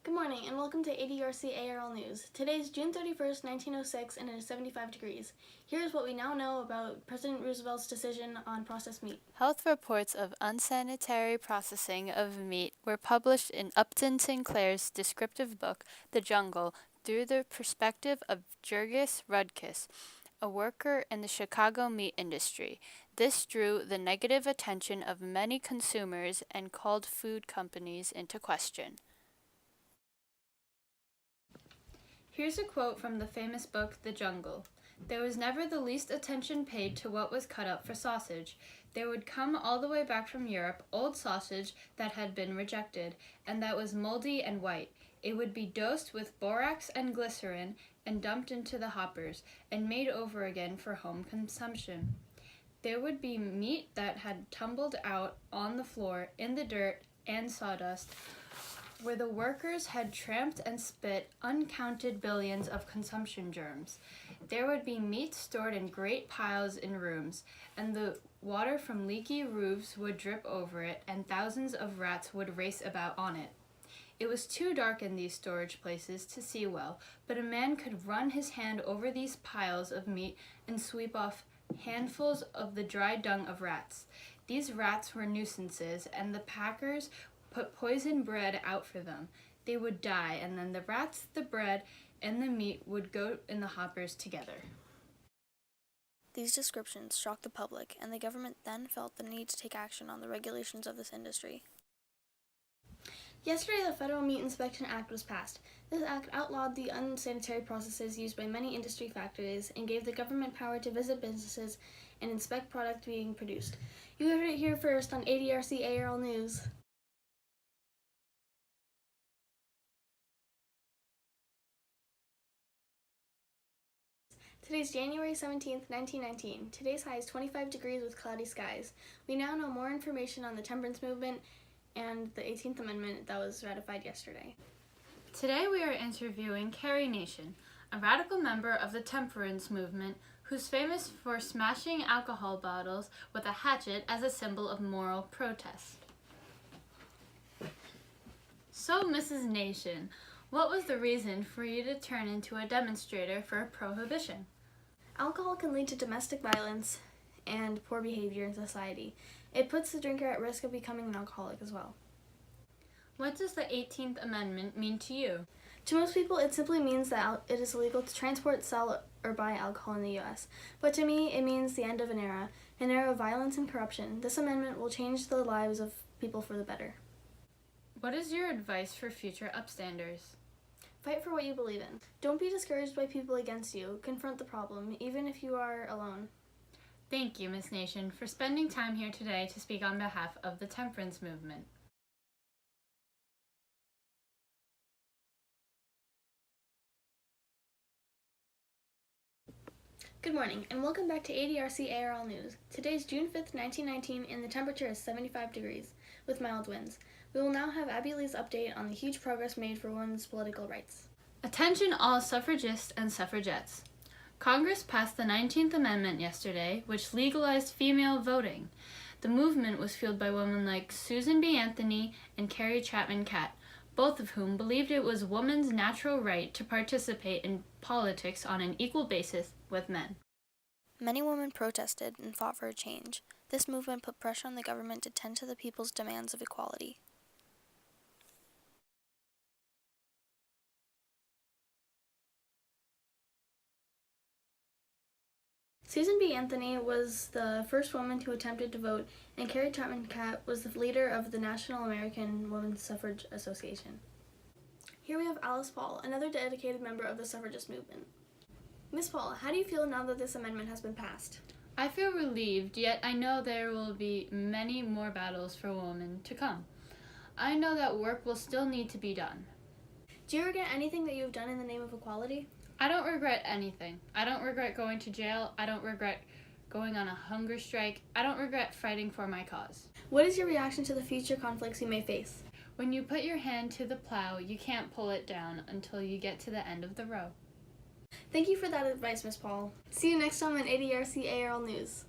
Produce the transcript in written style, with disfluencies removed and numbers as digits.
Good morning and welcome to ADRC ARL News. Today is June 31st, 1906 and it is 75 degrees. Here's what we now know about President Roosevelt's decision on processed meat. Health reports of unsanitary processing of meat were published in Upton Sinclair's descriptive book, The Jungle, through the perspective of Jurgis Rudkus, a worker in the Chicago meat industry. This drew the negative attention of many consumers and called food companies into question. Here's a quote from the famous book, The Jungle. There was never the least attention paid to what was cut up for sausage. There would come all the way back from Europe old sausage that had been rejected, and that was moldy and white. It would be dosed with borax and glycerin and dumped into the hoppers and made over again for home consumption. There would be meat that had tumbled out on the floor in the dirt and sawdust, where the workers had tramped and spit uncounted billions of consumption germs. There would be meat stored in great piles in rooms, and the water from leaky roofs would drip over it, and thousands of rats would race about on it. It was too dark in these storage places to see well, but a man could run his hand over these piles of meat and sweep off handfuls of the dry dung of rats. These rats were nuisances, and the packers put poisoned bread out for them. They would die, and then the rats, the bread, and the meat would go in the hoppers together. These descriptions shocked the public, and the government then felt the need to take action on the regulations of this industry. Yesterday, the Federal Meat Inspection Act was passed. This act outlawed the unsanitary processes used by many industry factories and gave the government power to visit businesses and inspect product being produced. You heard it here first on ADRC ARL News. Today's January 17th, 1919. Today's high is 25 degrees with cloudy skies. We now know more information on the temperance movement and the 18th Amendment that was ratified yesterday. Today we are interviewing Carrie Nation, a radical member of the temperance movement who's famous for smashing alcohol bottles with a hatchet as a symbol of moral protest. So, Mrs. Nation, what was the reason for you to turn into a demonstrator for prohibition? Alcohol can lead to domestic violence and poor behavior in society. It puts the drinker at risk of becoming an alcoholic as well. What does the 18th Amendment mean to you? To most people, it simply means that it is illegal to transport, sell, or buy alcohol in the U.S. But to me, it means the end of an era of violence and corruption. This amendment will change the lives of people for the better. What is your advice for future upstanders? Fight for what you believe in. Don't be discouraged by people against you. Confront the problem, even if you are alone. Thank you, Miss Nation, for spending time here today to speak on behalf of the temperance movement. Good morning, and welcome back to ADRC ARL News. Today is June 5th, 1919, and the temperature is 75 degrees, with mild winds. We will now have Abby Lee's update on the huge progress made for women's political rights. Attention all suffragists and suffragettes. Congress passed the 19th Amendment yesterday, which legalized female voting. The movement was fueled by women like Susan B. Anthony and Carrie Chapman Catt, both of whom believed it was women's natural right to participate in politics on an equal basis with men. Many women protested and fought for a change. This movement put pressure on the government to tend to the people's demands of equality. Susan B. Anthony was the first woman who attempted to vote, and Carrie Chapman Catt was the leader of the National American Women's Suffrage Association. Here we have Alice Paul, another dedicated member of the suffragist movement. Miss Paul, how do you feel now that this amendment has been passed? I feel relieved, yet I know there will be many more battles for women to come. I know that work will still need to be done. Do you regret anything that you've done in the name of equality? I don't regret anything. I don't regret going to jail. I don't regret going on a hunger strike. I don't regret fighting for my cause. What is your reaction to the future conflicts you may face? When you put your hand to the plow, you can't pull it down until you get to the end of the row. Thank you for that advice, Miss Paul. See you next time on ADRC ARL News.